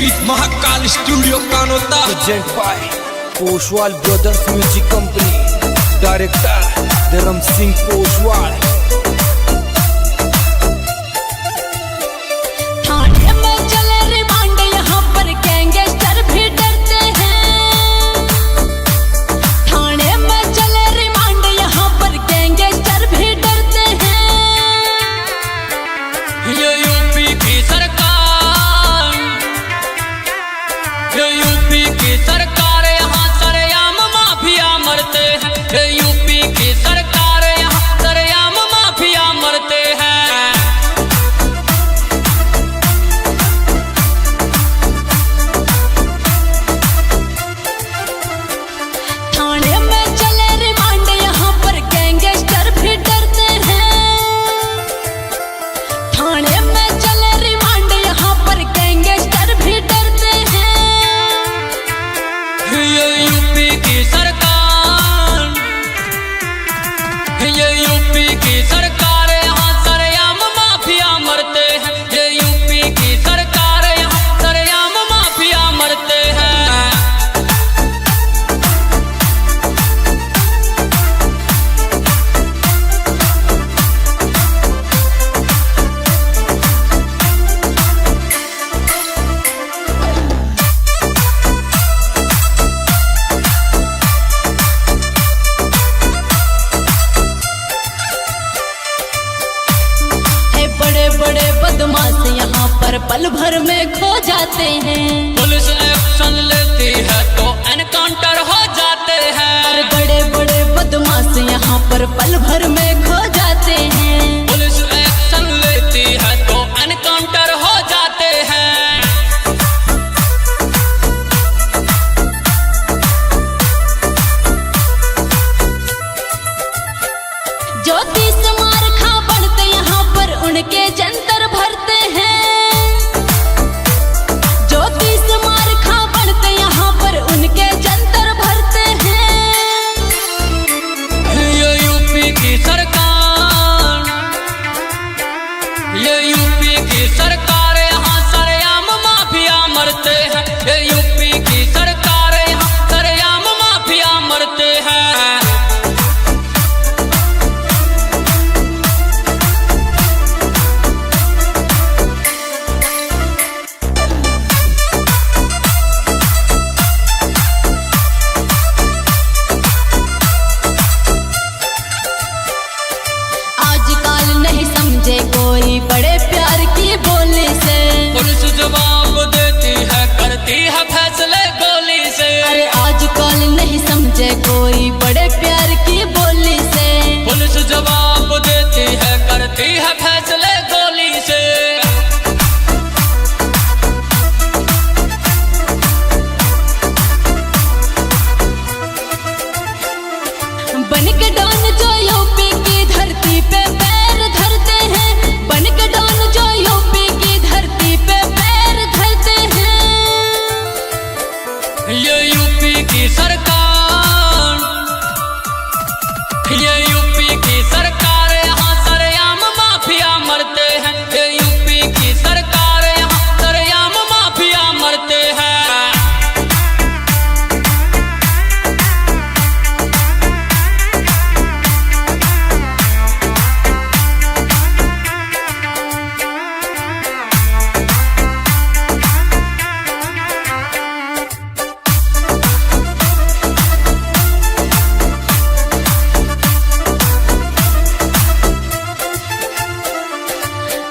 Beat Mahakal studio Kanota present by Poshwal brothers music company, director Dharam Singh Poshwal. बदमाश यहाँ पर पल भर में खो जाते हैं। पुलिस एक्शन लेती है तो एनकाउंटर हो जाते हैं। बड़े बड़े बदमाश यहाँ पर पल भर में खो जाते हैं। पुलिस एक्शन लेती है तो एनकाउंटर हो जाते हैं। ज्योतिष मारखा बनते यहाँ पर उनके जंतर भरते हैं। ज्योतिष मारखा बनते यहाँ पर उनके जंतर भरते हैं। ये यूपी की सरकार, ये यूपी की सरकार, यहाँ सरेआम माफिया मरते हैं। ये यूपी की सरकार, यहाँ सरेआम माफिया मरते हैं। कोई बड़े प्यार की बोली से पुलिस जवाब देती है, करती है फैसले गोली से। अरे आजकल नहीं समझे कोई बड़े प्यार की बोली से। पुलिस जवाब देती है, करती है फैसले गोली से। बन के डॉन जो यूपी की धरती पे पैर धरते हैं। बन के डॉन जो यूपी की धरती पे पैर धरते हैं। ये यूपी की सरकार, ये यूपी की सरकार, यहाँ सरेआम माफिया मरते हैं। ये यूपी की सरकार, यहाँ सरेआम माफिया मरते हैं।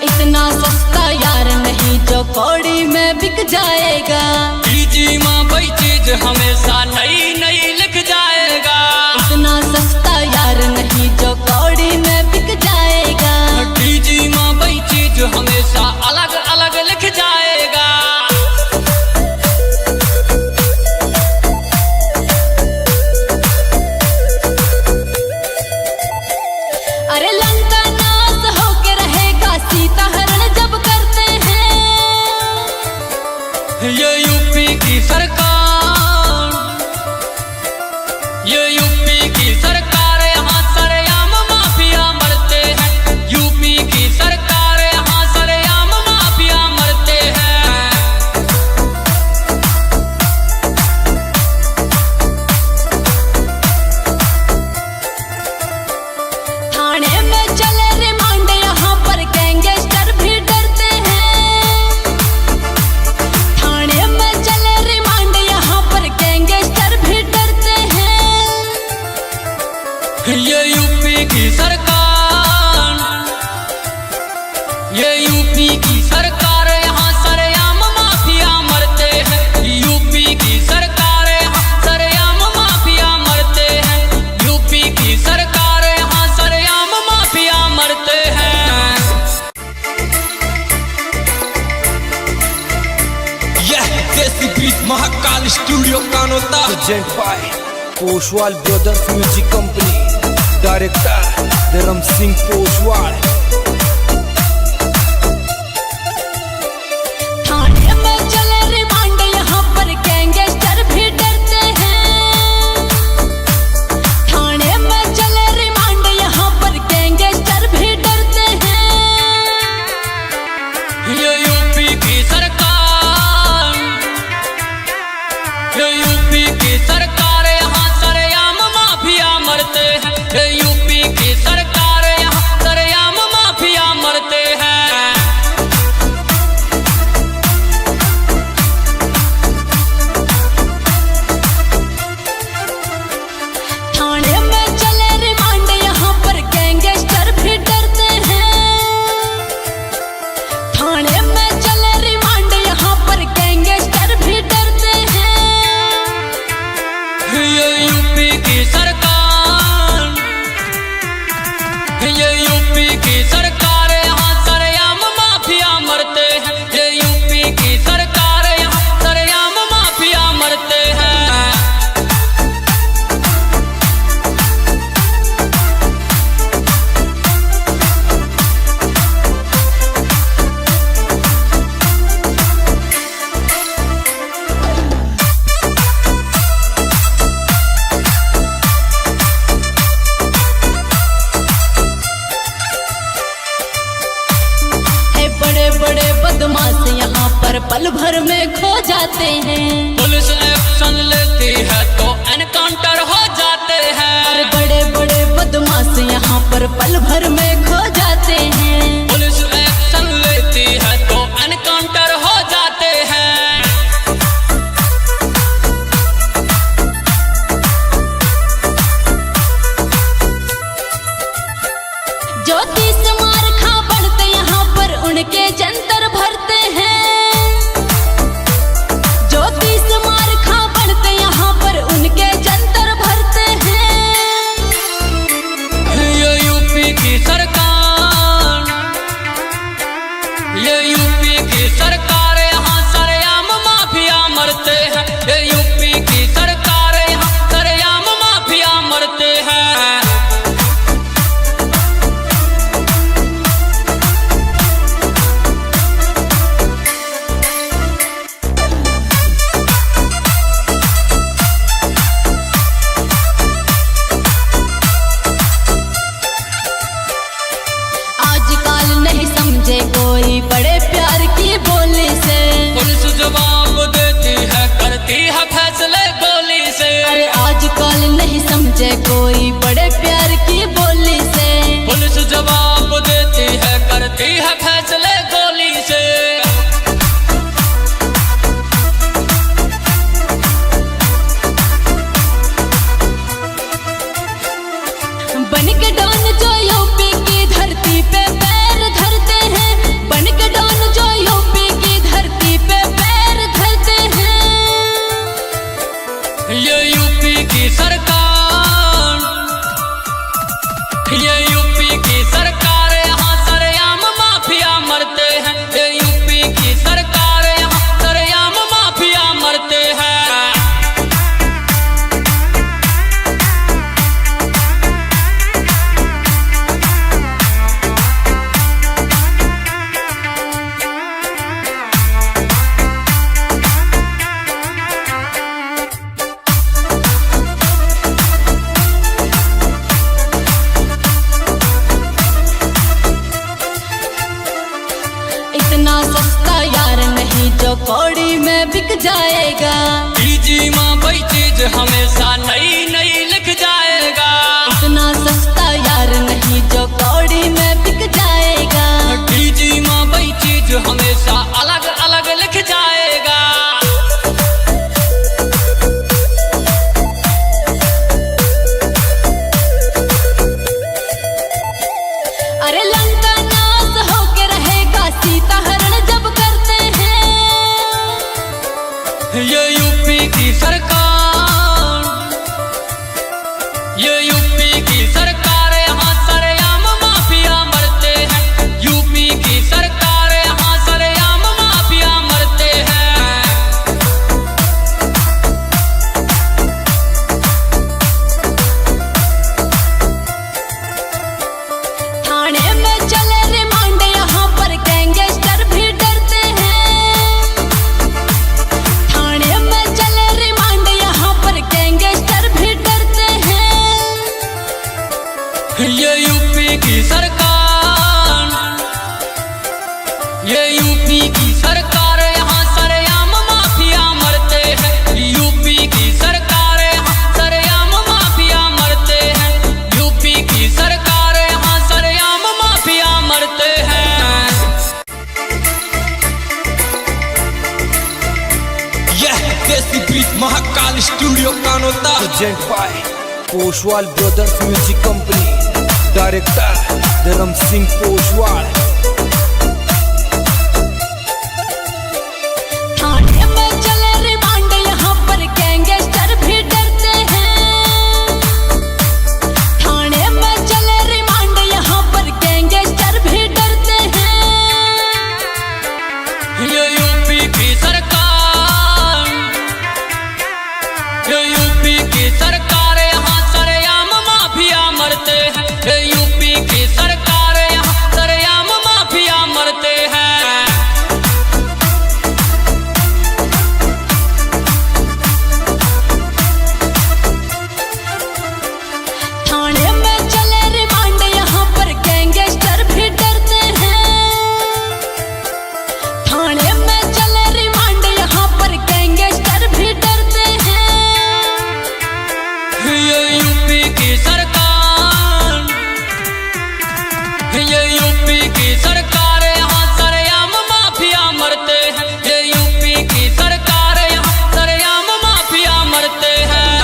इतना सस्ता यार नहीं जो कौड़ी में बिक जाएगा। जी माँ वही चीज हमेशा नई नई लिख जाएगा। इतना सस्ता यार नहीं जो कौड़ी में बिक जाएगा। जी माँ वही चीज हमेशा अलग अलग लिख जाएगा। अरे लंका नाश होके रहेगा सीता हरण जब करते हैं। ये यूपी की सरकार, Present by Poshwal Brothers Music Company. Director Dharam Singh Poshwal. थाने में चले रिमांड, यहाँ पर गैंगस्टर भी डरते हैं। थाने में चले रिमांड, यहाँ पर गैंगस्टर भी डरते हैं। ये यूपी की सरकार, ये यूपी की सरकार, यहाँ सरेआम माफिया मरते हैं। ये यूपी की सरकार, यहाँ सरेआम माफिया मरते हैं। थाने में चले रिमांड, यहाँ पर गैंगस्टर भी डरते हैं। थाने में चले रिमांड, यहाँ पर गैंगस्टर भी डरते हैं। ये यूपी की सरकार, ये यूपी की सरकार, यहाँ सरेआम माफिया मरते हैं। ये यूपी की सरकार, यहाँ सरेआम माफिया मरते हैं। है बड़े बड़े बदमाश यहाँ पर पल भर में खो जाते हैं। पुलिस एक्शन लेती है तो एनकाउंटर हो जाते हैं। और बड़े बड़े बदमाश यहाँ पर पल भर में खो जाते हैं। पुलिस एक्शन लेती है तो एनकाउंटर हो जाते हैं। ज्योतिष मार खा बढ़ते यहाँ पर उनके जंतर भरते हैं। ज्योतिष मार खा बढ़ते यहाँ पर उनके जंतर भरते हैं। ये यूपी की सरकार, ये यूपी की सरकार, यहाँ सरेआम माफिया मरते हैं। ये यूपी की सरकार, यहाँ सरेआम माफिया मरते हैं। आजकल नहीं समझे कोई बड़े प्यार की बोली से। पुलिस जवाब देती है, करती है फैसले गोली से। अरे आजकल नहीं समझे कोई बड़े प्यार की बोली से। पुलिस जवाब देती है, करती है फैसले गोली से। बन के डॉन जो यूपी की धरती पे पैर धरते हैं। बन के डॉन जो यूपी की धरती पे पैर धरते हैं। ये यूपी की सरकार, ये यूपी की सरकार, यहाँ सरेआम माफिया मरते हैं। ये यूपी की सरकार, यहाँ सरेआम माफिया मरते हैं। इतना सस्ता यार नहीं जो कौड़ी में बिक जाएगा। जी माँ वही चीज हमेशा नई नई लिख जाएगा। इतना सस्ता यार नहीं जो कौड़ी में बिक जाएगा। जी माँ वही चीज हमेशा अलग अलग लिख जाएगा। अरे लंका नाश होके रहेगा सीता हरण जब करते हैं। ये यूपी की सरकार, ये यूपी की सरकार, यहाँ सरेआम माफिया मरते हैं। यूपी की सरकार, यहाँ सरेआम माफिया मरते हैं। Bridge Mahakal studio Kanota present by Poshwal brothers music company, director Dharam Singh Poshwal. थाने में चले रिमांड, यहाँ पर गैंगस्टर भी डरते हैं। थाने में चले रिमांड, यहाँ पर गैंगस्टर भी डरते हैं। ये यूपी की सरकार, ये यूपी की सरकार, यहाँ सरेआम माफिया मरते हैं। ये यूपी की सरकार, यहाँ सरेआम माफिया मरते हैं। थाने में चले रिमांड, यहाँ पर गैंगस्टर भी डरते हैं। थाने में चले रिमांड, यहाँ पर गैंगस्टर भी डरते हैं। ये यूपी की सरकार, ये यूपी की सरकार, यहाँ सरेआम माफिया मरते हैं। ये यूपी की सरकार, यहाँ सरेआम माफिया मरते हैं।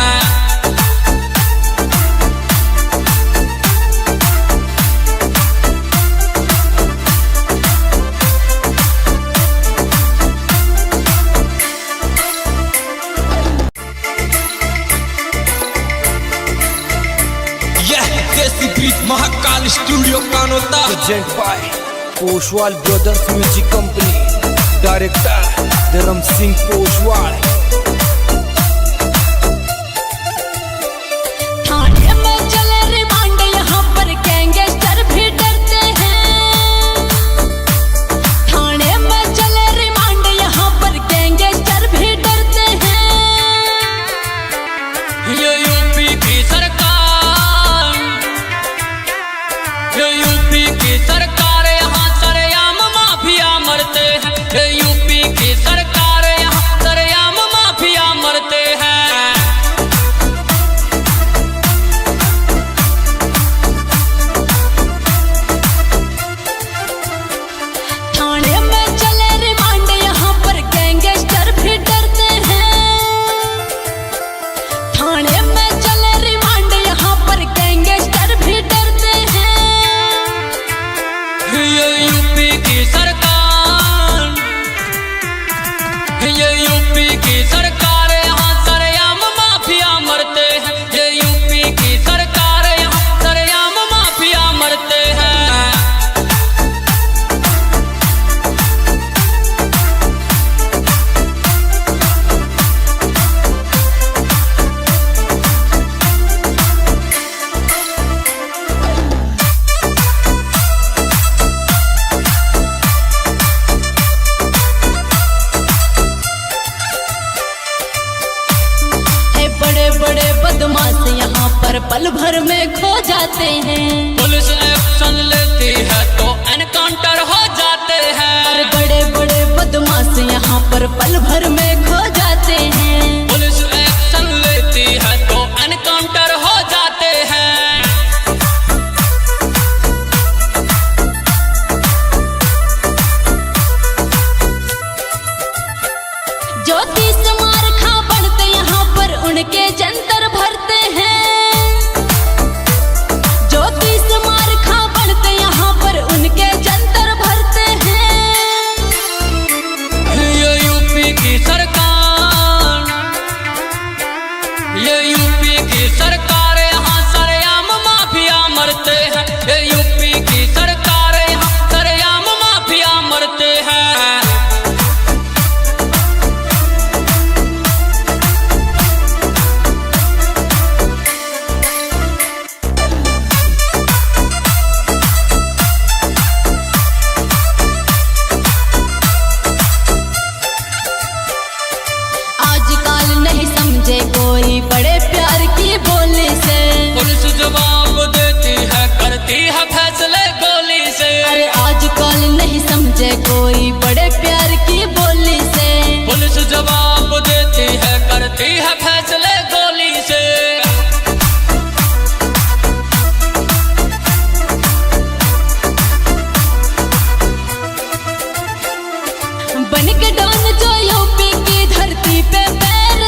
यह देसी bridge Mahakal studio Kanota present by Poshwal brothers music company, director Dharam Singh Poshwal. थाने में चले रिमांड, यहाँ पर गैंगस्टर भी डरते हैं। थाने में चले रिमांड, यहाँ पर गैंगस्टर भी डरते हैं। ये यूपी की सरकार, ये यूपी की सरकार, यहाँ सरेआम माफिया मरते हैं। ये यूपी की सरकार, यहाँ सरेआम माफिया मरते हैं। थाने में चले रिमांड, यहाँ पर गैंगस्टर भी डरते हैं। थाने में चले रिमांड, यहाँ पर गैंगस्टर भी डरते हैं। ये यूपी की सरकार, ये यूपी की सरकार, यहाँ सरेआम माफिया मरते हैं। ये यूपी की सरकार, यहाँ सरेआम माफिया मरते हैं। ये बड़े बड़े बदमाश यहाँ पर पल भर में खो जाते हैं। पुलिस एक्शन लेती है तो एनकाउंटर हो जाते हैं। और बड़े बड़े बदमाश यहाँ पर पल भर में खो जाते हैं। पुलिस एक्शन लेती है तो एनकाउंटर हो जाते हैं। ज्योतिष मार खा बनते यहाँ पर उनके जंतर भरते हैं। ज्योतिष मार खा बनते यहाँ पर उनके जंतर भरते हैं। ये यूपी की सरकार, ये यूपी की सरकार, यहाँ सरेआम माफिया मरते हैं। ये यूपी की सरकार, यहाँ सरेआम माफिया मरते हैं। आजकल नहीं समझे कोई बड़े प्यार की बोली से। पुलिस जवाब देती है, करती है फैसले गोली से। अरे आजकल नहीं समझे कोई बड़े प्यार की बोली से। पुलिस जवाब देती है, करती है फैसले गोली से। बन के डॉन जो यूपी की धरती पे पैर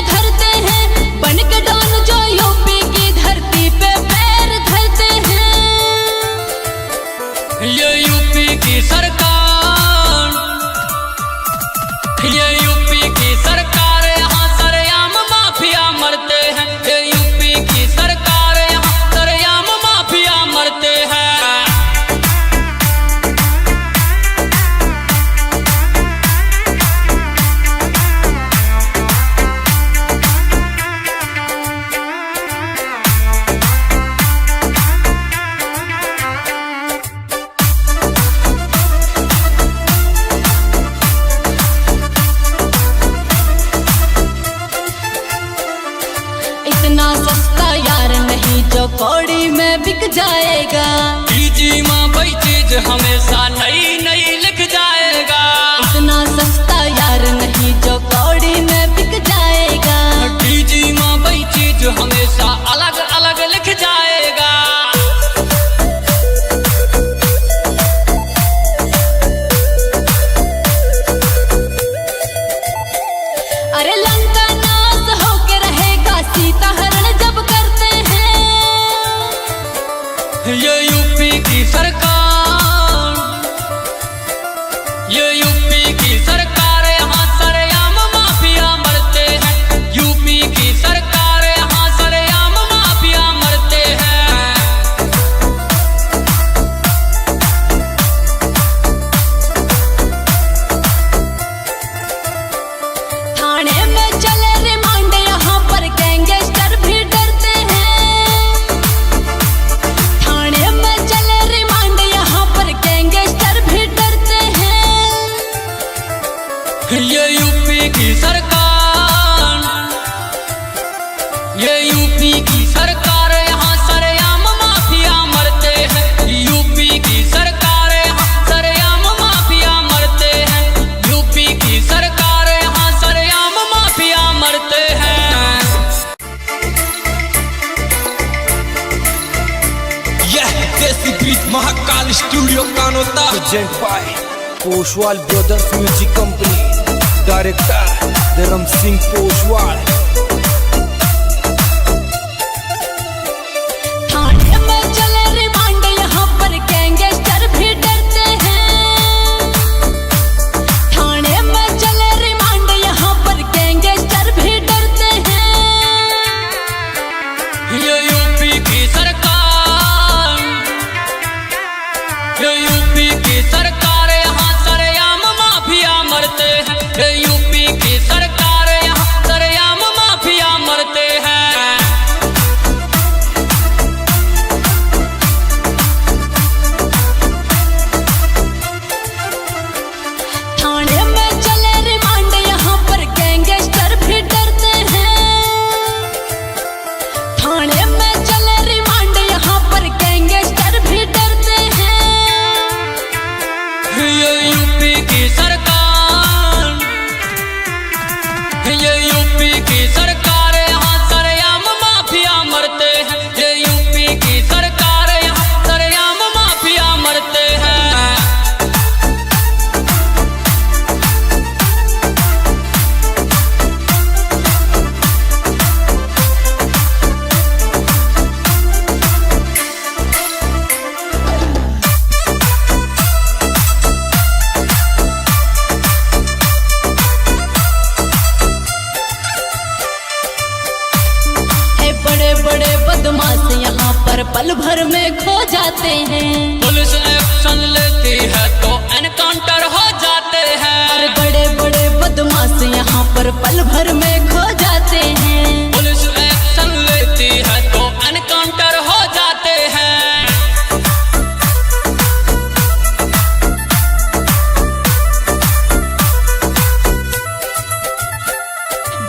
हमेशा नई नई लिख जाएगा। इतना सस्ता यार नहीं जो कौड़ी में बिक जाएगा। डीजी माँ वही चीज हमेशा अलग अलग लिख जाएगा। अरे लंका नाश होके रहेगा सीता हरण जब करते हैं। ये यूपी की सरकार, ये यूपी की सरकार, यहाँ सरेआम माफिया मरते हैं। यूपी की सरकार, यहाँ सरेआम माफिया मरते हैं। थाने में चले रिमांड यहाँ पर गैंगस्टर भी डरते हैं। थाने में चले रिमांड यहाँ पर गैंगस्टर भी डरते हैं। ये यूपी की सरकार, ये यूपी की सरकार, यहाँ सरेआम माफिया मरते हैं। यूपी की सरकार, यहाँ सरेआम माफिया मरते हैं। यूपी की सरकार, यहाँ सरेआम माफिया मरते हैं। यह desi beat Mahakal studio Kanota. Present by Poshwal brothers music company, director Dharam Singh Poshwal. थाने में चले रिमांड यहाँ पर गैंगस्टर भी डरते हैं। थाने में चले रिमांड यहाँ पर गैंगस्टर भी डरते हैं। ये यूपी की सरकार, ये यूपी की सरकार, यहाँ सरेआम माफिया मरते हैं। ये यूपी की सरकार, यहाँ सरेआम माफिया मरते हैं। थाने में चले रिमांड यहाँ पर गैंगस्टर भी डरते हैं। थाने में चले रिमांड यहाँ पर गैंगस्टर भी डरते हैं। ये यूपी की सरकार, ये यूपी की सरकार, यहाँ सरेआम माफिया मरते हैं। ये यूपी की सरकार, यहाँ सरेआम माफिया मरते हैं। है बड़े बड़े बदमाश यहाँ पर पल भर में खो जाते हैं। पुलिस एक्शन लेती है तो एनकाउंटर हो जाते हैं। और बड़े बड़े बदमाश यहाँ पर पल भर में खो जाते हैं। पुलिस एक्शन लेती है तो एनकाउंटर हो जाते हैं।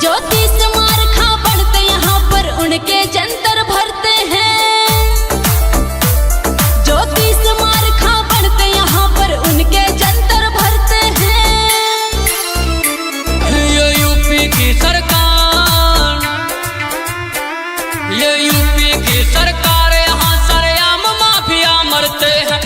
ज्योतिष मार खा बढ़ते यहाँ पर उनके जंतर भरते हैं। ज्योतिष मार खा बढ़ते यहाँ पर उनके जंतर भरते हैं। ये यूपी की सरकार, ये यूपी की सरकार, यहाँ सरेआम माफिया मरते हैं।